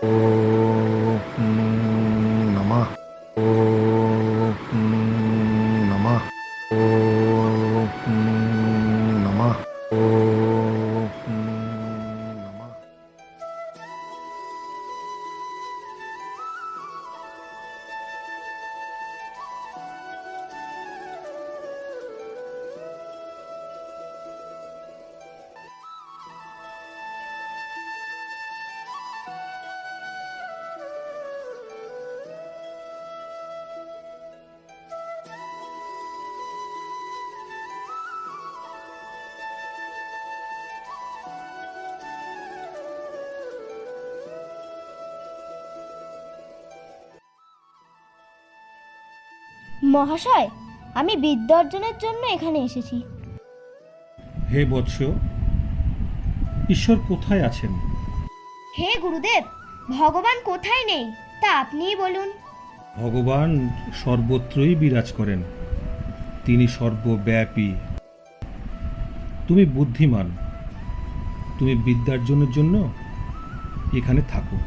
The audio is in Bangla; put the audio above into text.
ওম নমঃ। ওম নমঃ। ওম নমঃ। ওম নমঃ। মহাশয়, আমি বিদ্যা অর্জনের জন্য এখানে এসেছি। হে বৎস, ঈশ্বর কোথায় আছেন? হে গুরুদেব, ভগবান কোথায় নেই তা আপনিই বলুন। ভগবান সর্বত্রই বিরাজ করেন, তিনি সর্বব্যাপী। তুমি বুদ্ধিমান, তুমি বিদ্যার্জনের জন্য এখানে থাকো।